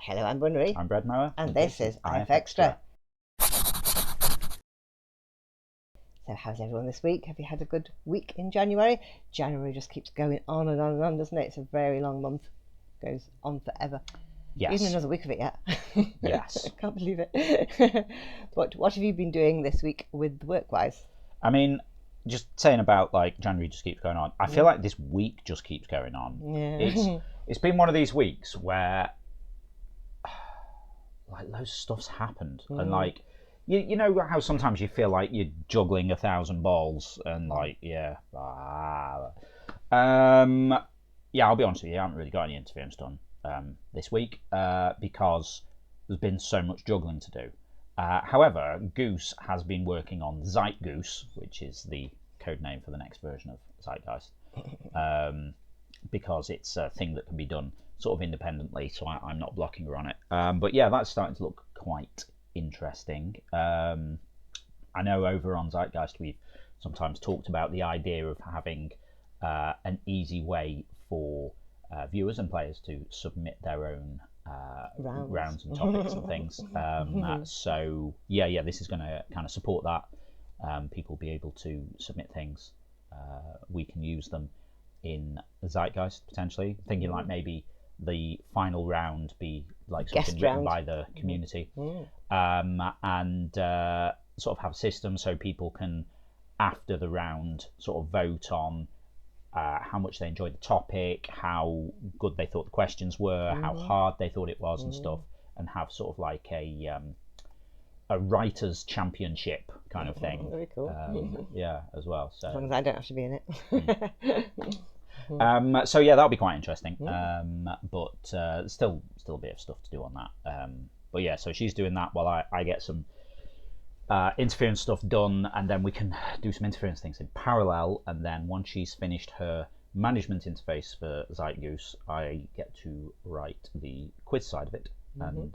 Hello, I'm Bunnery. I'm Bread Mower. And this is IFXtra. So how's everyone this week? Have you had a good week in January? January just keeps going on and on and on, doesn't it? It's a very long month. Goes on forever. Yes. Even another week of it yet. Yes. I can't believe it. But what have you been doing this week with work-wise? I mean, just saying about like January just keeps going on. I feel like this week just keeps going on. Yeah. It's been one of these weeks where like loads of stuff's happened and like you know how sometimes you feel like you're juggling 1,000 balls and like I'll be honest with you, I haven't really got any interference done this week because there's been so much juggling to do. However, Goose has been working on Zeitgoose, which is the code name for the next version of Zeitgeist, because it's a thing that can be done sort of independently, so I'm not blocking her on it. But yeah, that's starting to look quite interesting. I know over on Zeitgeist we've sometimes talked about the idea of having an easy way for viewers and players to submit their own rounds and topics and things. So yeah, this is going to kind of support that. People will be able to submit things. We can use them in Zeitgeist potentially. Thinking like maybe the final round be like something written by the community, and sort of have a system so people can after the round sort of vote on how much they enjoyed the topic, how good they thought the questions were, how hard they thought it was and stuff, and have sort of like a writers' championship kind of thing. Very cool. Yeah, as well. So as long as I don't have to be in it. So yeah, that'll be quite interesting. But still a bit of stuff to do on that. But yeah, so she's doing that while I get some interference stuff done, and then we can do some interference things in parallel. And then once she's finished her management interface for Zeitgoose, I get to write the quiz side of it, and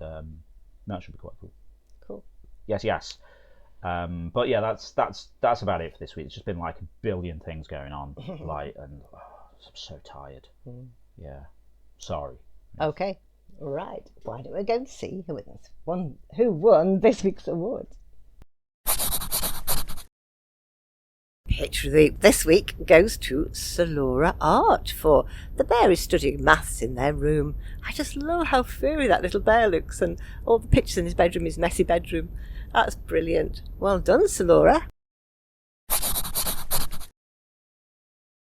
that should be quite cool. Cool. Yes. But yeah, that's about it for this week. It's just been like a billion things going on, like, and I'm so tired. Yeah, sorry. Okay, right. Why don't we go and see who won this week's award? Picture of the week this week goes to Solora Art for the bear is studying maths in their room. I just love how furry that little bear looks, and all the pictures in his bedroom, his messy bedroom. That's brilliant. Well done, Solora.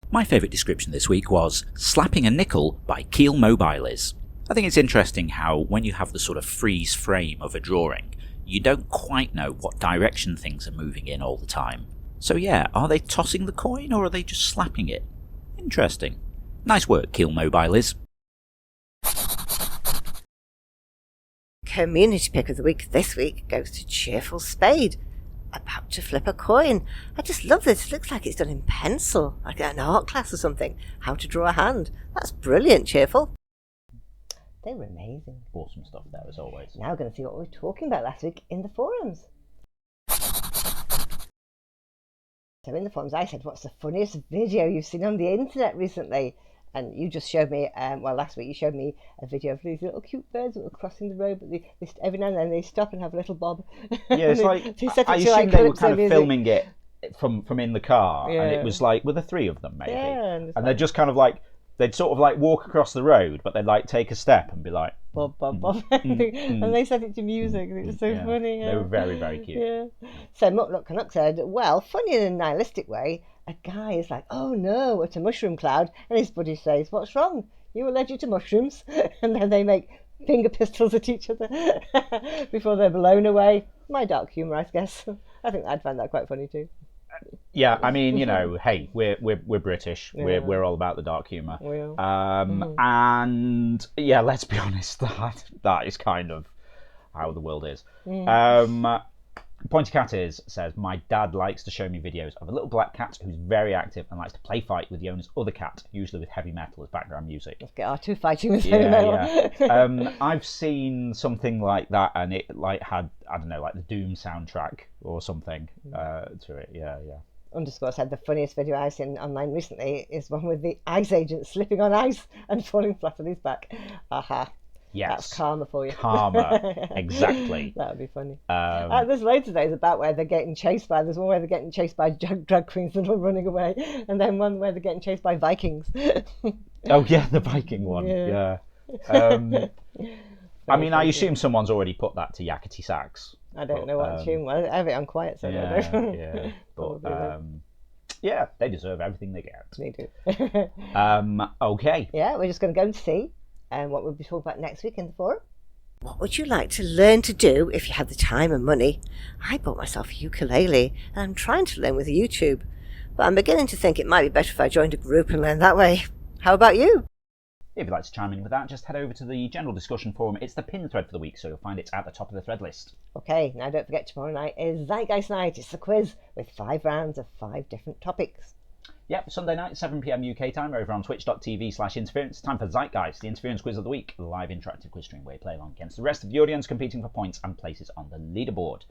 My favourite description this week was Slapping a Nickel by Keel Mobilis. I think it's interesting how when you have the sort of freeze frame of a drawing, you don't quite know what direction things are moving in all the time. So yeah, are they tossing the coin or are they just slapping it? Interesting. Nice work, Keel Mobilis. Community pick of the week this week goes to Cheerful Spade. About to flip a coin. I just love this. It looks like it's done in pencil, like an art class or something. How to draw a hand. That's brilliant, Cheerful. They were amazing. Awesome stuff there as always. Now we're going to see what we were talking about last week in the forums. So in the forums I said, what's the funniest video you've seen on the internet recently? And you just showed me, last week you showed me a video of these little cute birds that were crossing the road, but every now and then they stop and have a little bob. Yeah, it's like, I assume they were kind of filming it from in the car, and it was like, were there 3 of them maybe? Yeah, and they're just kind of like, they'd sort of like walk across the road, but they'd like take a step and be like, bob, bob, bob. And they set it to music, and it was so funny. They were very, very cute. Yeah. So Muck Canuck said, well, funny in a nihilistic way, a guy is like, oh no, it's a mushroom cloud, and his buddy says, what's wrong? You allergic to mushrooms? And then they make finger pistols at each other before they're blown away. My dark humour, I guess. I think I'd find that quite funny too. Yeah, I mean, you know, hey, we're British. Yeah. We're all about the dark humour. And yeah, let's be honest, that is kind of how the world is. Pointy Cat says, my dad likes to show me videos of a little black cat who's very active and likes to play fight with the owner's other cat, usually with heavy metal as background music. Let's get our 2 fighting with heavy metal. Yeah. I've seen something like that, and it like had, I don't know, like the Doom soundtrack or something to it. Yeah. Underscore said the funniest video I've seen online recently is one with the ice agent slipping on ice and falling flat on his back. Aha. Yes. That's karma for you. Karma. Exactly. That would be funny. Um, There's loads of those about where they're getting chased by. There's one where they're getting chased by drag queens that are running away, and then one where they're getting chased by Vikings. oh yeah, the Viking one. Yeah. Yeah. I mean, I funny. assume someone's already put that to yakety sax. I don't know what tune. Well, I have it on quiet, so I don't know. Yeah. But Probably not. yeah, they deserve everything they get. They do. Okay. Yeah, we're just going to go and see what we'll be talking about next week in the forum. What would you like to learn to do if you had the time and money? I bought myself a ukulele and I'm trying to learn with YouTube, but I'm beginning to think it might be better if I joined a group and learned that way. How about you? If you'd like to chime in with that, just head over to the general discussion forum. It's the pinned thread for the week, so you'll find it at the top of the thread list. Okay, now don't forget tomorrow night is Zeitgeist Night. It's a quiz with 5 rounds of 5 different topics. Yep, Sunday night, 7pm UK time, over on twitch.tv/interference. Time for Zeitgeist, the Interference Quiz of the Week, the live interactive quiz stream where you play along against the rest of the audience, competing for points and places on the leaderboard.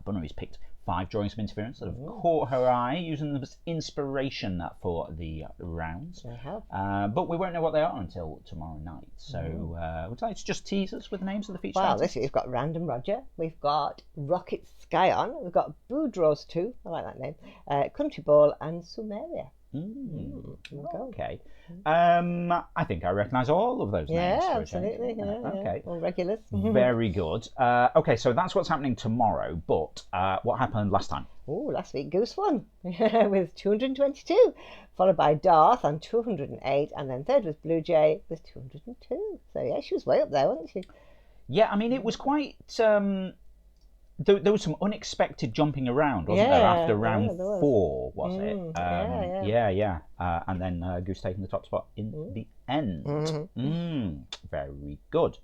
Bunnery's picked 5 drawings of interference that have caught her eye, using them as inspiration for the rounds. I have. But we won't know what they are until tomorrow night. So would you like to just tease us with the names of the featured Well, artists? this we've got Random Roger, we've got Rocket Skyon, we've got Boudros 2, I like that name, Country Ball, and Sumeria. Okay. I think I recognise all of those names. Yeah, for a change. absolutely. Yeah, Okay. All regulars. Very good. Okay, so that's what's happening tomorrow. But what happened last time? Oh, last week Goose won with 222, followed by Darth on 208, and then third was Blue Jay with 202. So yeah, she was way up there, wasn't she? Yeah, I mean, it was quite. There was some unexpected jumping around, wasn't there? After round there was. 4, was it? Yeah. And then Goose taking the top spot in the end. Very good.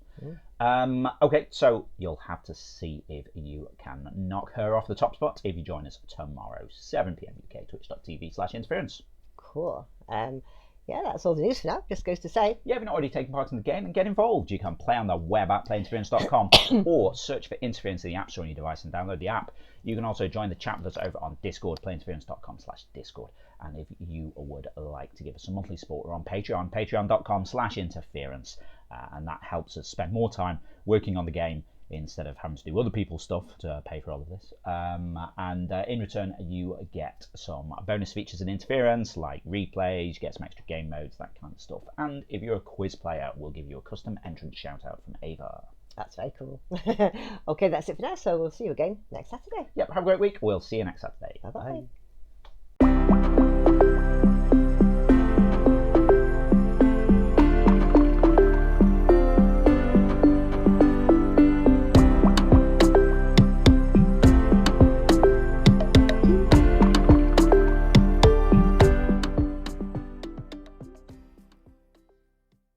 Okay, so you'll have to see if you can knock her off the top spot if you join us tomorrow, 7pm UK, twitch.tv/interference. Cool. Yeah, that's all the news for now. Just goes to say. Yeah, if you're not already taking part in the game and get involved, you can play on the web at playinterference.com or search for Interference in the App Store on your device and download the app. You can also join the chat with us over on Discord, playinterference.com/Discord. And if you would like to give us some monthly support, we're on Patreon, patreon.com/interference. And that helps us spend more time working on the game instead of having to do other people's stuff to pay for all of this. And in return, you get some bonus features in Interference, like replays, you get some extra game modes, that kind of stuff. And if you're a quiz player, we'll give you a custom entrance shout-out from Ava. That's very cool. Okay, that's it for now, so we'll see you again next Saturday. Yep, have a great week. We'll see you next Saturday. Bye-bye. Bye.